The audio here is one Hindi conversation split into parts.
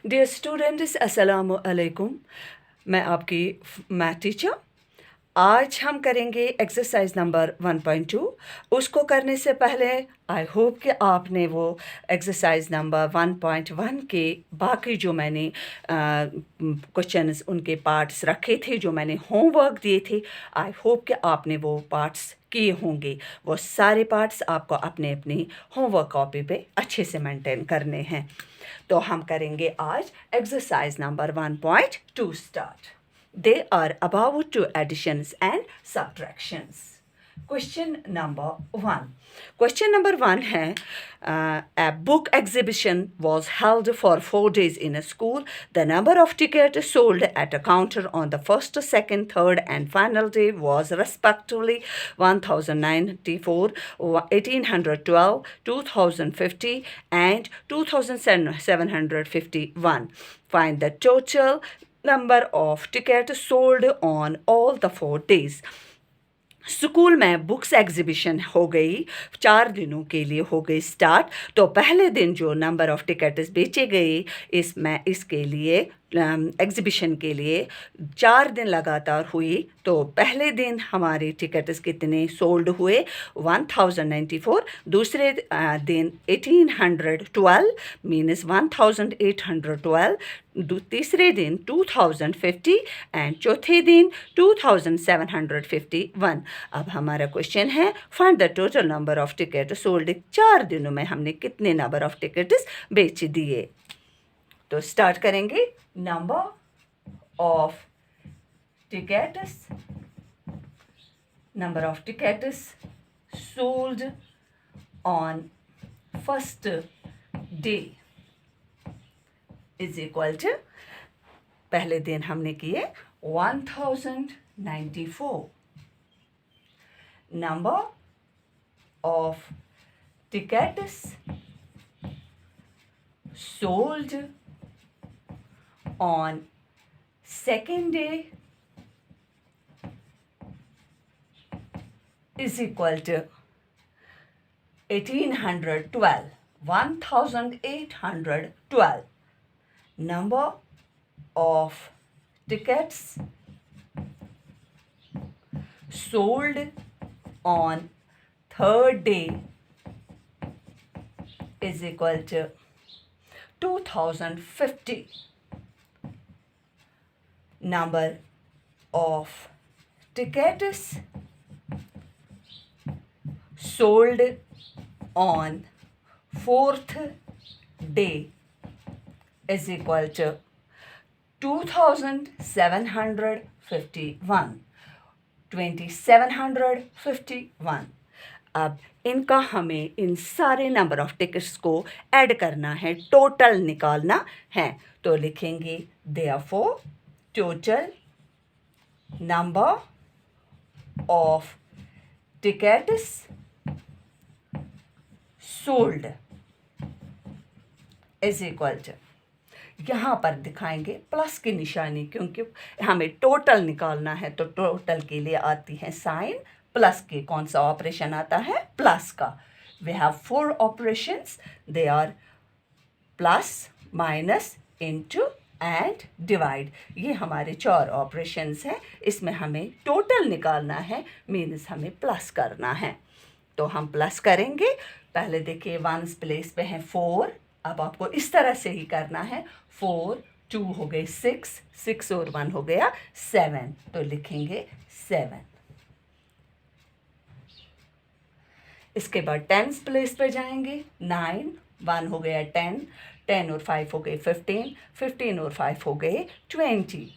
डियर स्टूडेंट्स, अस्सलामु अलैकुम। मैं आपकी मैथ टीचर। आज हम करेंगे एक्सरसाइज नंबर 1.2। उसको करने से पहले आई होप कि आपने वो एक्सरसाइज नंबर 1.1 के बाकी जो मैंने क्वेश्चंस उनके पार्ट्स रखे थे, जो मैंने होमवर्क दिए थे, आई होप कि आपने वो पार्ट्स किए होंगे। वो सारे पार्ट्स आपको अपने अपनी होमवर्क कॉपी पे अच्छे से मेंटेन करने हैं। तो हम करेंगे आज exercise number 1.2 start. They are about to additions and subtractions. Question number 1. Question number 1 है a book exhibition was held for 4 days in a school. The number of tickets sold at a counter on the first, second, third and final day was respectively 1094, 1812, 2050 and 2751. Find the total number of tickets sold on all the 4 days. School में बुक्स एग्जीबिशन हो गई, 4 दिनों के लिए हो गई स्टार्ट। तो पहले दिन जो नंबर ऑफ टिकट्स बेचे गए इसके लिए एग्जीबिशन के लिए 4 दिन लगातार हुई। तो पहले दिन हमारे टिकट्स कितने सोल्ड हुए? 1094। दूसरे दिन 1812 मीन्स 1812। तीसरे दिन 2050 एंड चौथे दिन 2751। अब हमारा क्वेश्चन है find the total number of ticket sold. 4 दिनों में हमने कितने नंबर ऑफ टिकट्स बेच दिए? तो स्टार्ट करेंगे। Number of tickets sold on first day is equal to, पहले दिन हमने किए 1094। Number of tickets sold on second day is equal to 1812, 1812. Number of tickets sold on third day is equal to 2050. Number of tickets sold on fourth day is equal to 2751. 2751. अब इनका हमें इन सारे नंबर ऑफ टिकट्स को ऐड करना है, टोटल निकालना है। तो लिखेंगे therefore total number of tickets sold is equal to, यहाँ पर दिखाएंगे प्लस की निशानी, क्योंकि हमें टोटल निकालना है। तो टोटल के लिए आती है साइन प्लस के। कौन सा ऑपरेशन आता है? प्लस का। We have 4 operations, they are plus, minus, into and divide. ये हमारे 4 ऑपरेशंस हैं। इसमें हमें टोटल निकालना है, मीन्स हमें प्लस करना है। तो हम प्लस करेंगे। पहले देखिए 1 प्लेस पे है 4। अब आपको इस तरह से ही करना है। 4, 2 हो गए 6, 6 और 1 हो गया 7। तो लिखेंगे 7। इसके बाद 10 प्लेस पे जाएंगे 9, 1 हो गया 10, 10 और 5 हो गए 15, 15 और 5 हो गए 20।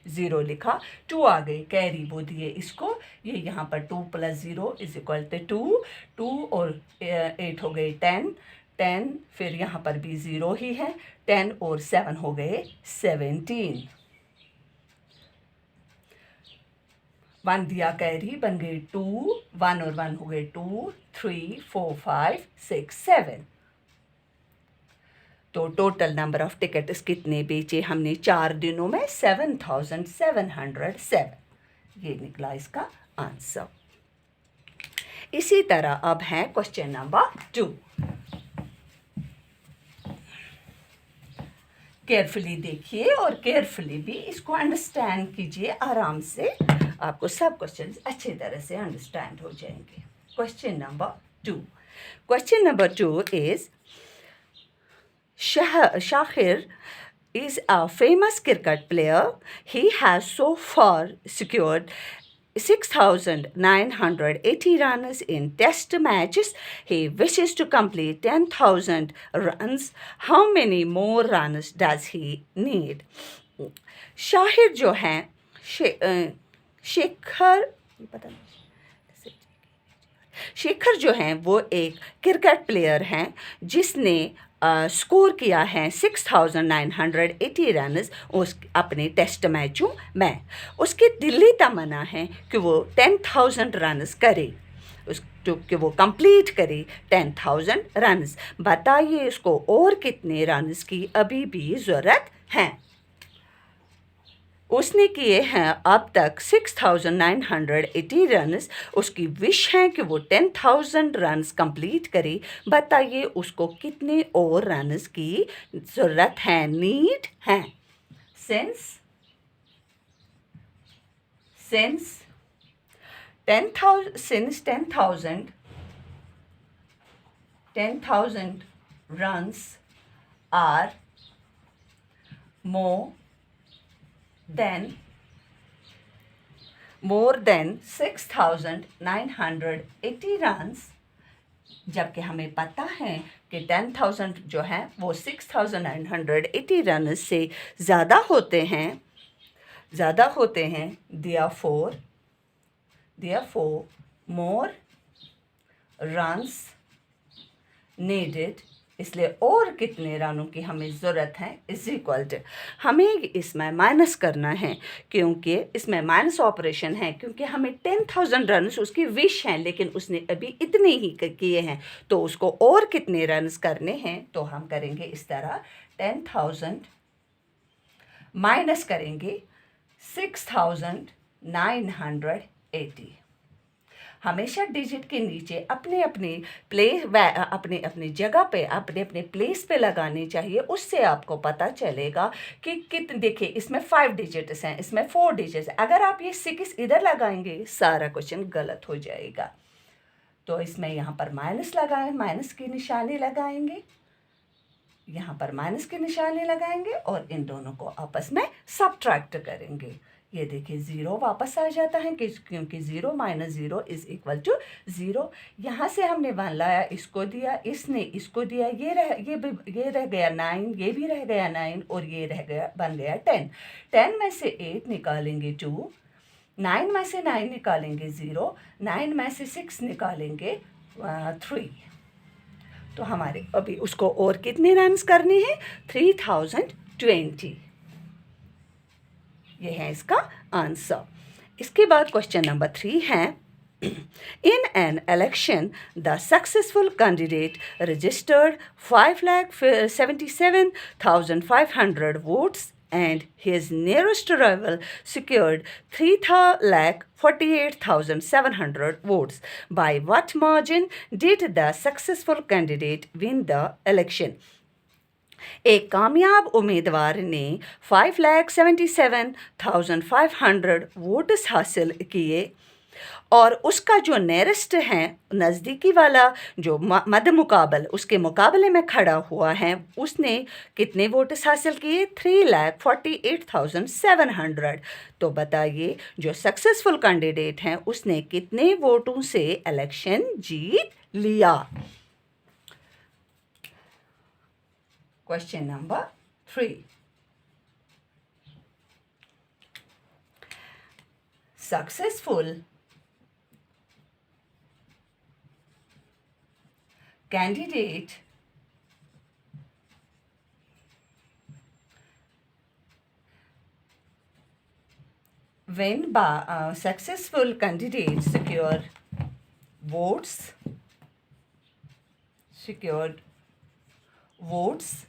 0 लिखा, 2 आ गई, कैरी वो दिए इसको। ये यहाँ पर 2 + 0 इज इक्वल टू 2, 2 और 8 हो गए 10, 10 फिर यहाँ पर भी 0 ही है, 10 और 7 हो गए 17। 1 दिया कैरी, बन गए 2, 1 और 1 हो गए 2, 3, 4, 5, 6, 7। तो टोटल नंबर ऑफ टिकट्स कितने बेचे हमने 4 दिनों में? 7707। ये निकला इसका आंसर। इसी तरह अब है क्वेश्चन नंबर 2। केयरफुली देखिए और केयरफुली भी इसको अंडरस्टैंड कीजिए आराम से, आपको सब क्वेश्चन अच्छी तरह से अंडरस्टैंड हो जाएंगे। Question number 2 is Shahir is a famous cricket player. He has so far secured 6,980 runs in test matches. He wishes to complete 10,000 runs. How many more runs does he need? Shahir जो हैं शेखर जो हैं वो एक क्रिकेट प्लेयर हैं जिसने स्कोर किया है 6,980 रन्स उस अपने टेस्ट मैचों में। उसकी दिली तमन्ना है कि वो 10,000 रन्स करे, कि वो कंप्लीट करे 10,000 रन्स। बताइए उसको और कितने रन्स की अभी भी ज़रूरत है। उसने किए हैं अब तक 6,980 रन्स। उसकी विश है कि वो 10,000 रन्स कंप्लीट करे। बताइए उसको कितने और रन्स की ज़रूरत है, नीड है। Since 10,000 runs are more than 6,980 runs, जबकि हमें पता है कि 10,000 जो है वो 6,980 रन से ज़्यादा होते हैं। therefore more runs needed, इसलिए और कितने रनों की हमें ज़रूरत है इज इक्वल टू, हमें इसमें माइनस करना है क्योंकि इसमें माइनस ऑपरेशन है, क्योंकि हमें 10,000 रन्स उसकी विश हैं लेकिन उसने अभी इतने ही किए हैं, तो उसको और कितने रन्स करने हैं। तो हम करेंगे इस तरह, 10,000 माइनस करेंगे 6,980। हमेशा डिजिट के नीचे अपने अपनी जगह पे अपने प्लेस पे लगानी चाहिए। उससे आपको पता चलेगा कि कितने, देखिए इसमें 5 डिजिट्स हैं, इसमें 4 डिजिट्स। अगर आप ये 6 इधर लगाएंगे सारा क्वेश्चन गलत हो जाएगा। तो इसमें यहाँ पर माइनस लगाएं, माइनस की निशानी लगाएंगे, यहाँ पर माइनस की निशानी लगाएंगे और इन दोनों को आपस में सब्ट्रैक्ट करेंगे। ये देखिए 0 वापस आ जाता है क्योंकि 0 - 0 इज इक्वल टू 0। यहाँ से हमने 1 लाया, इसको दिया, इसने इसको दिया, ये रह गया 9, ये भी रह गया 9 और ये बन गया 10। 10 में से 8 निकालेंगे 2, 9 में से 9 निकालेंगे 0, 9 में से 6 निकालेंगे 3। तो हमारे अभी उसको और कितने रन्स करने हैं, 3,020। ये है इसका आंसर। इसके बाद क्वेश्चन नंबर 3 है, In an election, the successful candidate registered 5,77,500 votes and his nearest rival secured 3,48,700 votes. By what margin did the successful candidate win the election? एक कामयाब उम्मीदवार ने 5,77,500 वोट्स हासिल किए और उसका जो नेरेस्ट है, नज़दीकी वाला जो मद मुकाबल उसके मुकाबले में खड़ा हुआ है, उसने कितने वोट्स हासिल किए, 3,48,700। तो बताइए जो सक्सेसफुल कैंडिडेट हैं उसने कितने वोटों से इलेक्शन जीत लिया। Question number 3. Successful candidate successful candidates secured votes।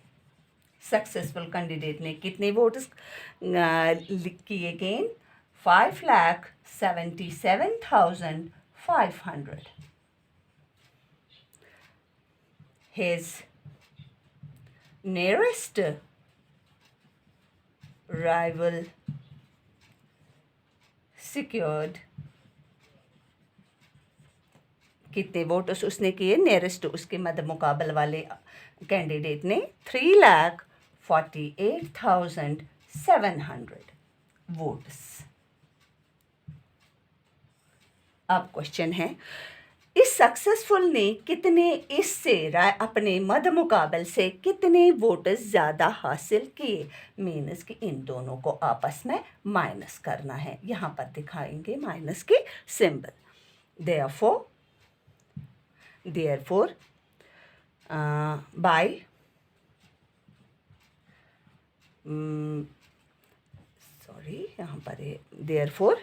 Successful candidate ने कितने वोट्स किए gain, 5,77,500। His nearest rival secured कितने वोट्स उसने किए, नियरेस्ट उसके मद मुकाबल वाले कैंडिडेट ने 3,48,700 वोट्स। अब क्वेश्चन है, इस सक्सेसफुल ने कितने इससे अपने मद मुकाबल से कितने वोट्स ज़्यादा हासिल किए, मीन्स कि इन दोनों को आपस में माइनस करना है। यहाँ पर दिखाएंगे माइनस के सिंबल। therefore by यहाँ पर है therefore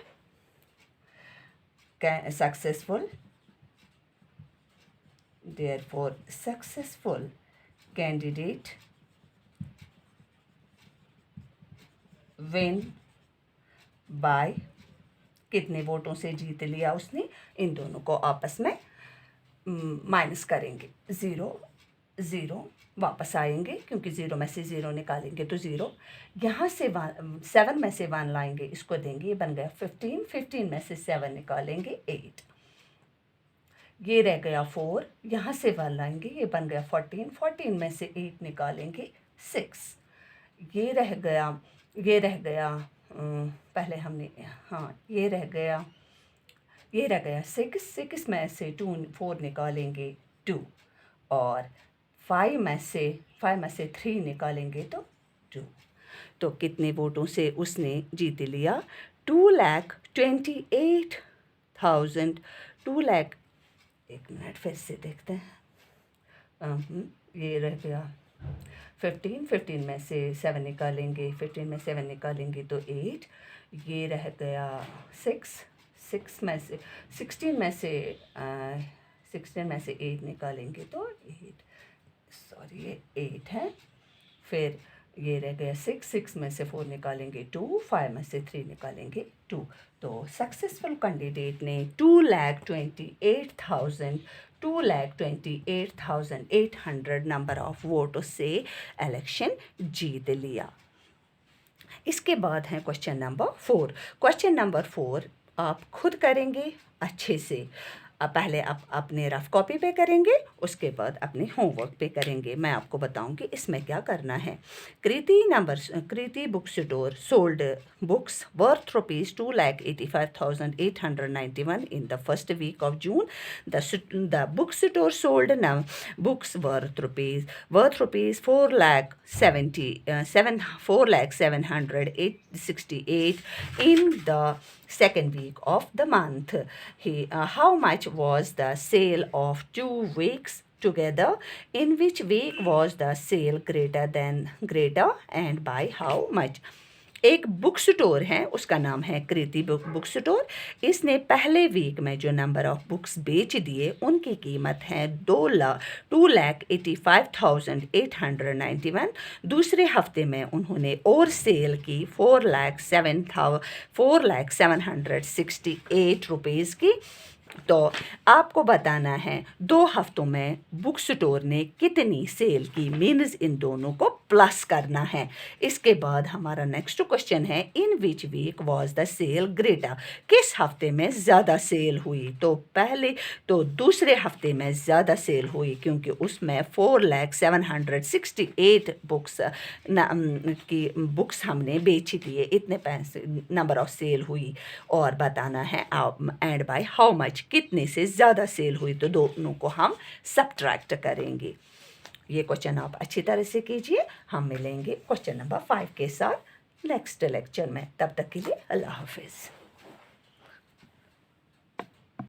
successful candidate win by कितने वोटों से जीत लिया उसने, इन दोनों को आपस में माइनस करेंगे। 0 वापस आएंगे क्योंकि 0 में से 0 निकालेंगे तो 0, यहाँ से 7 में से 1 लाएंगे, इसको देंगे, ये बन गया 15 में से 7 निकालेंगे 8, ये रह गया 4, यहाँ से 1 लाएंगे, ये बन गया 14 में से 8 निकालेंगे 6, ये रह गया पहले हमने ये रह गया 6 में से 4 निकालेंगे 2, और 5 में से 3 निकालेंगे तो 2। तो कितने वोटों से उसने जीत लिया, 2,28,000। 2 लाख, एक मिनट फिर से देखते हैं, ये रह गया 15 में से 7 निकालेंगे, 15 में 7 निकालेंगे तो 8, ये रह गया 16 में से 16 में से 8 निकालेंगे तो 8, ये 8 है, फिर ये रह गया 6 में से 4 निकालेंगे 2, 5 में से 3 निकालेंगे 2। तो सक्सेसफुल कैंडिडेट ने 2,28,800 नंबर ऑफ वोट से इलेक्शन जीत लिया। इसके बाद है क्वेश्चन नंबर 4। क्वेश्चन नंबर 4 आप खुद करेंगे अच्छे से। पहले आप अपने रफ कॉपी पे करेंगे, उसके बाद अपने होमवर्क पे करेंगे। मैं आपको बताऊंगी इसमें क्या करना है। Kriti book store sold books worth ₹2,85,891 in the first week of June. The bookstore sold books worth ₹4,768 in the second week of the month. How much was the sale of 2 weeks together? In which week was the sale greater and by how much? एक बुक स्टोर है, उसका नाम है कृति बुक स्टोर। इसने पहले वीक में जो नंबर ऑफ बुक्स बेच दिए उनकी कीमत है 2,85,891। दूसरे हफ्ते में उन्होंने और सेल की 4,768 रुपीज़ की। तो आपको बताना है 2 हफ्तों में बुक स्टोर ने कितनी सेल की, मीन्स इन दोनों को प्लस करना है। इसके बाद हमारा नेक्स्ट क्वेश्चन है, in which week was the sale greater? किस हफ्ते में ज़्यादा सेल हुई? तो दूसरे हफ्ते में ज़्यादा सेल हुई क्योंकि उसमें 4,768 बुक्स हमने बेची दिए, इतने पैसे नंबर ऑफ सेल हुई। और बताना है एंड बाय हाउ मच, कितने से ज़्यादा सेल हुई, तो दोनों को हम सब्ट्रैक्ट करेंगे। ये क्वेश्चन आप अच्छी तरह से कीजिए। हम मिलेंगे क्वेश्चन नंबर 5 के साथ नेक्स्ट लेक्चर में। तब तक के लिए अल्लाह हाफिज़।